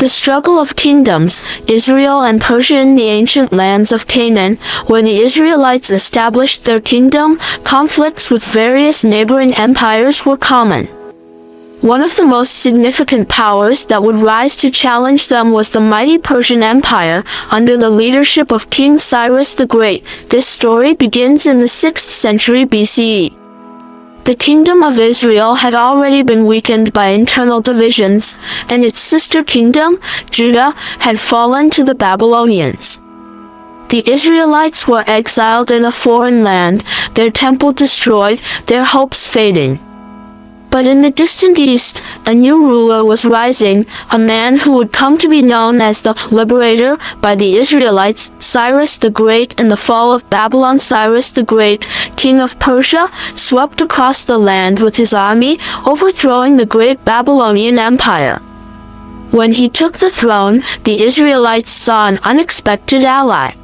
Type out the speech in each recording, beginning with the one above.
The struggle of kingdoms, Israel and Persia in the ancient lands of Canaan, where the Israelites established their kingdom, conflicts with various neighboring empires were common. One of the most significant powers that would rise to challenge them was the mighty Persian Empire, under the leadership of King Cyrus the Great. This story begins in the 6th century BCE. The kingdom of Israel had already been weakened by internal divisions, and its sister kingdom, Judah, had fallen to the Babylonians. The Israelites were exiled in a foreign land, their temple destroyed, their hopes fading. But in the distant east, a new ruler was rising, a man who would come to be known as the Liberator by the Israelites, Cyrus the Great. In the fall of Babylon, Cyrus the Great, king of Persia, swept across the land with his army, overthrowing the great Babylonian Empire. When he took the throne, the Israelites saw an unexpected ally.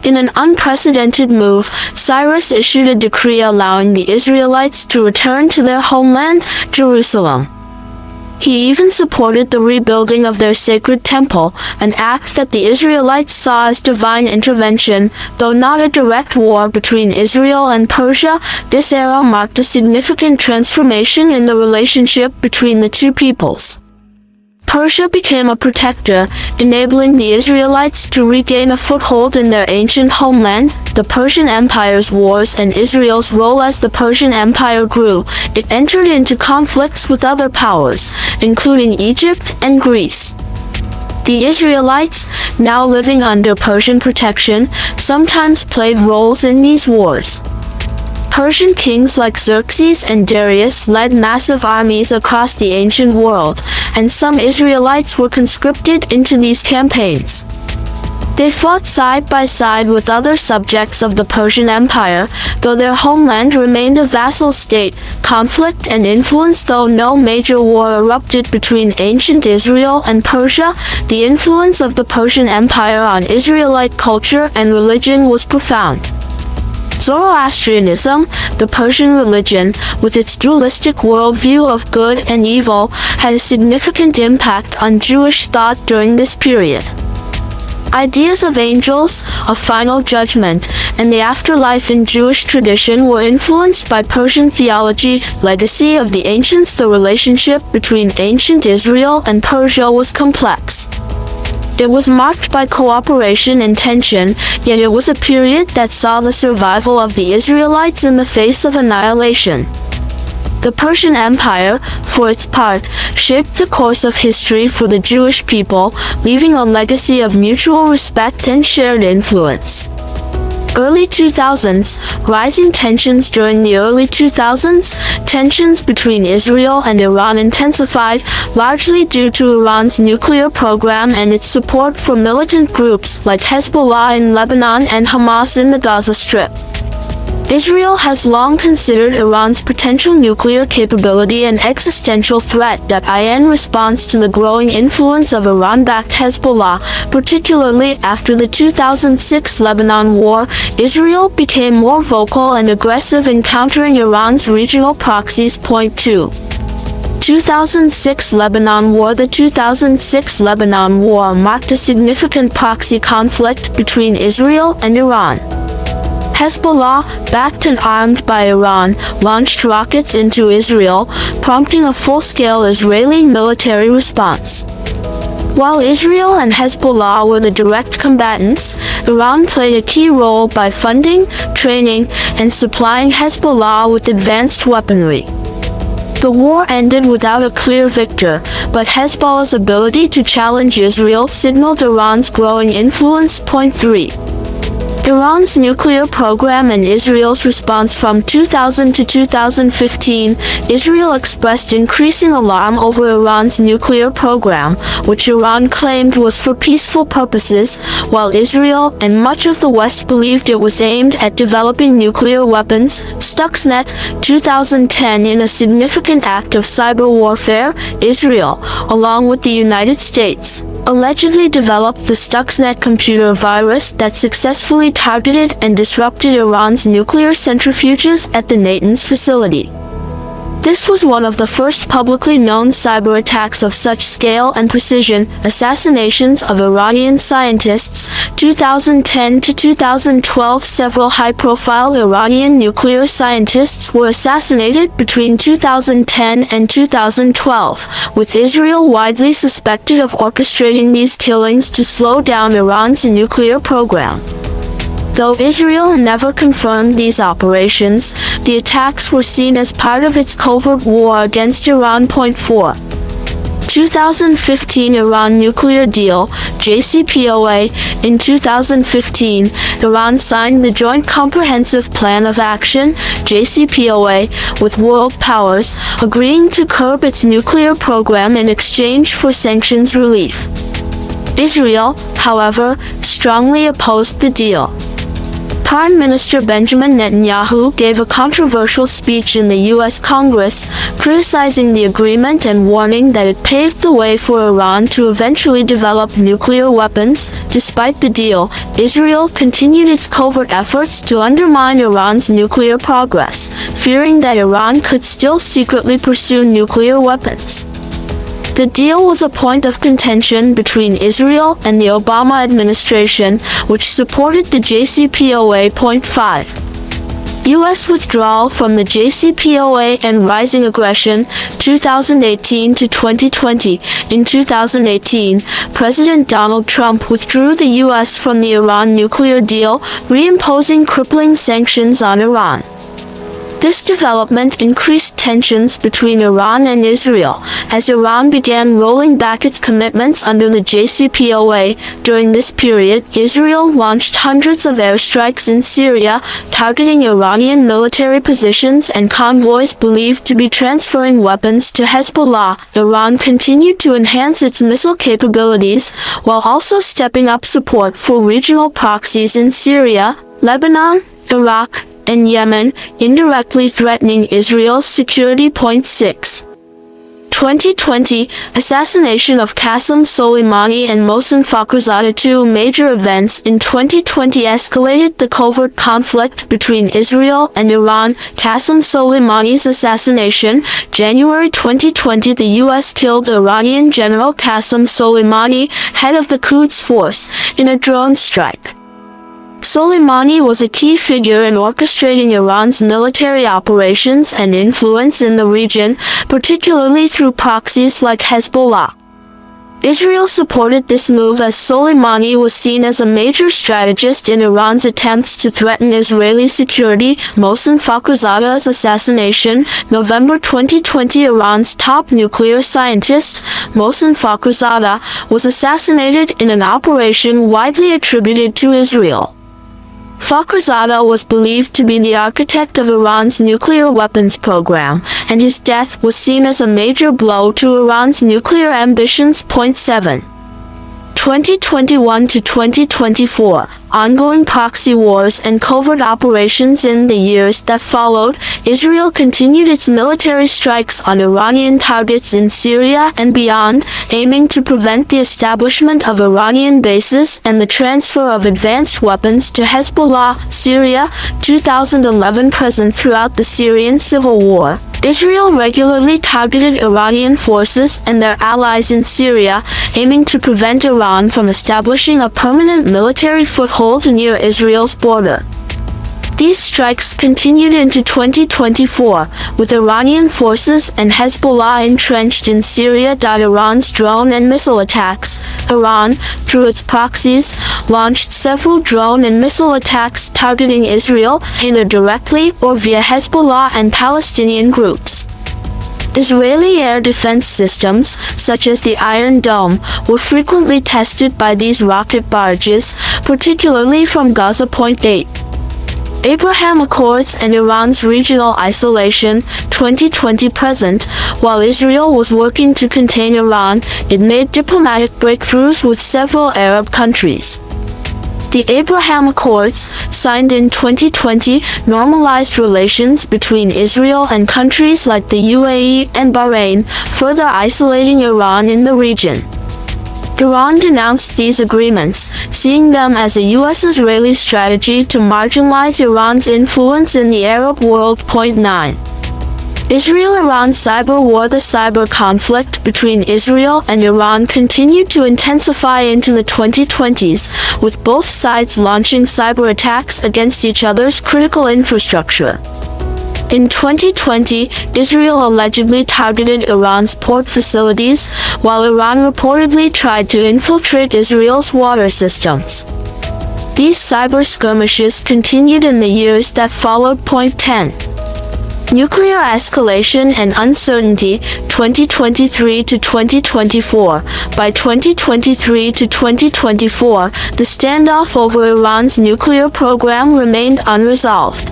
In an unprecedented move, Cyrus issued a decree allowing the Israelites to return to their homeland, Jerusalem. He even supported the rebuilding of their sacred temple, an act that the Israelites saw as divine intervention. Though not a direct war between Israel and Persia, this era marked a significant transformation in the relationship between the two peoples. Persia became a protector, enabling the Israelites to regain a foothold in their ancient homeland. The Persian Empire's wars and Israel's role as the Persian Empire grew. It entered into conflicts with other powers, including Egypt and Greece. The Israelites, now living under Persian protection, sometimes played roles in these wars. Persian kings like Xerxes and Darius led massive armies across the ancient world, and some Israelites were conscripted into these campaigns. They fought side by side with other subjects of the Persian Empire, though their homeland remained a vassal state. Conflict and influence. Though no major war erupted between ancient Israel and Persia, the influence of the Persian Empire on Israelite culture and religion was profound. Zoroastrianism, the Persian religion, with its dualistic worldview of good and evil, had a significant impact on Jewish thought during this period. Ideas of angels, a final judgment, and the afterlife in Jewish tradition were influenced by Persian theology. Legacy of the ancients. The relationship between ancient Israel and Persia was complex. It was marked by cooperation and tension, yet it was a period that saw the survival of the Israelites in the face of annihilation. The Persian Empire, for its part, shaped the course of history for the Jewish people, leaving a legacy of mutual respect and shared influence. Early 2000s, rising tensions. During the early 2000s, tensions between Israel and Iran intensified, largely due to Iran's nuclear program and its support for militant groups like Hezbollah in Lebanon and Hamas in the Gaza Strip. Israel has long considered Iran's potential nuclear capability an existential threat. In response to the growing influence of Iran-backed Hezbollah, particularly after the 2006 Lebanon War, Israel became more vocal and aggressive in countering Iran's regional proxies. Point 2. 2006 Lebanon War. The 2006 Lebanon War marked a significant proxy conflict between Israel and Iran. Hezbollah, backed and armed by Iran, launched rockets into Israel, prompting a full-scale Israeli military response. While Israel and Hezbollah were the direct combatants, Iran played a key role by funding, training, and supplying Hezbollah with advanced weaponry. The war ended without a clear victor, but Hezbollah's ability to challenge Israel signaled Iran's growing influence. Point 3. Iran's nuclear program and Israel's response. From 2000 to 2015, Israel expressed increasing alarm over Iran's nuclear program, which Iran claimed was for peaceful purposes, while Israel and much of the West believed it was aimed at developing nuclear weapons. Stuxnet, 2010. In a significant act of cyber warfare, Israel, along with the United States, allegedly developed the Stuxnet computer virus that successfully targeted and disrupted Iran's nuclear centrifuges at the Natanz facility. This was one of the first publicly known cyber attacks of such scale and precision. Assassinations of Iranian scientists. 2010 to 2012, several high-profile Iranian nuclear scientists were assassinated between 2010 and 2012, with Israel widely suspected of orchestrating these killings to slow down Iran's nuclear program. Though Israel never confirmed these operations, the attacks were seen as part of its covert war against Iran. 4. 2015 Iran nuclear deal, JCPOA. In 2015, Iran signed the Joint Comprehensive Plan of Action, JCPOA, with world powers, agreeing to curb its nuclear program in exchange for sanctions relief. Israel, however, strongly opposed the deal. Prime Minister Benjamin Netanyahu gave a controversial speech in the U.S. Congress, criticizing the agreement and warning that it paved the way for Iran to eventually develop nuclear weapons. Despite the deal, Israel continued its covert efforts to undermine Iran's nuclear progress, fearing that Iran could still secretly pursue nuclear weapons. The deal was a point of contention between Israel and the Obama administration, which supported the JCPOA. 5. U.S. withdrawal from the JCPOA and rising aggression. 2018 to 2020. In 2018, President Donald Trump withdrew the U.S. from the Iran nuclear deal, reimposing crippling sanctions on Iran. This development increased tensions between Iran and Israel, as Iran began rolling back its commitments under the JCPOA. During this period, Israel launched hundreds of airstrikes in Syria, targeting Iranian military positions and convoys believed to be transferring weapons to Hezbollah. Iran continued to enhance its missile capabilities, while also stepping up support for regional proxies in Syria, Lebanon, Iraq, and Yemen, indirectly threatening Israel's security. 6. 2020, assassination of Qasem Soleimani and Mohsen Fakhrizadeh. Two major events in 2020 escalated the covert conflict between Israel and Iran. Qasem Soleimani's assassination. January 2020, the U.S. killed Iranian General Qasem Soleimani, head of the Quds Force, in a drone strike. Soleimani was a key figure in orchestrating Iran's military operations and influence in the region, particularly through proxies like Hezbollah. Israel supported this move as Soleimani was seen as a major strategist in Iran's attempts to threaten Israeli security. Mohsen Fakhrizadeh's assassination. November 2020, Iran's top nuclear scientist, Mohsen Fakhrizadeh, was assassinated in an operation widely attributed to Israel. Fakhrizadeh was believed to be the architect of Iran's nuclear weapons program, and his death was seen as a major blow to Iran's nuclear ambitions. 7. 2021 to 2024, ongoing proxy wars and covert operations. In the years that followed, Israel continued its military strikes on Iranian targets in Syria and beyond, aiming to prevent the establishment of Iranian bases and the transfer of advanced weapons to Hezbollah. Syria, 2011. Present throughout the Syrian civil war, Israel regularly targeted Iranian forces and their allies in Syria, aiming to prevent Iran from establishing a permanent military foothold near Israel's border. These strikes continued into 2024, with Iranian forces and Hezbollah entrenched in Syria. Iran's drone and missile attacks. Iran, through its proxies, launched several drone and missile attacks targeting Israel, either directly or via Hezbollah and Palestinian groups. Israeli air defense systems, such as the Iron Dome, were frequently tested by these rocket barges, particularly from Gaza. 8. Abraham Accords and Iran's regional isolation. 2020 present, while Israel was working to contain Iran, it made diplomatic breakthroughs with several Arab countries. The Abraham Accords, signed in 2020, normalized relations between Israel and countries like the UAE and Bahrain, further isolating Iran in the region. Iran denounced these agreements, seeing them as a U.S.-Israeli strategy to marginalize Iran's influence in the Arab world. 9. Israel-Iran cyber war. The cyber conflict between Israel and Iran continued to intensify into the 2020s, with both sides launching cyber attacks against each other's critical infrastructure. In 2020, Israel allegedly targeted Iran's port facilities, while Iran reportedly tried to infiltrate Israel's water systems. These cyber skirmishes continued in the years that followed. Point 10. Nuclear escalation and uncertainty, 2023 to 2024. By 2023 to 2024, the standoff over Iran's nuclear program remained unresolved.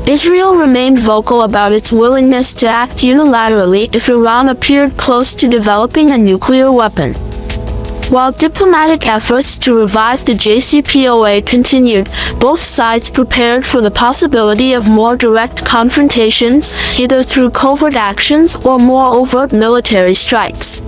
Israel remained vocal about its willingness to act unilaterally if Iran appeared close to developing a nuclear weapon. While diplomatic efforts to revive the JCPOA continued, both sides prepared for the possibility of more direct confrontations, either through covert actions or more overt military strikes.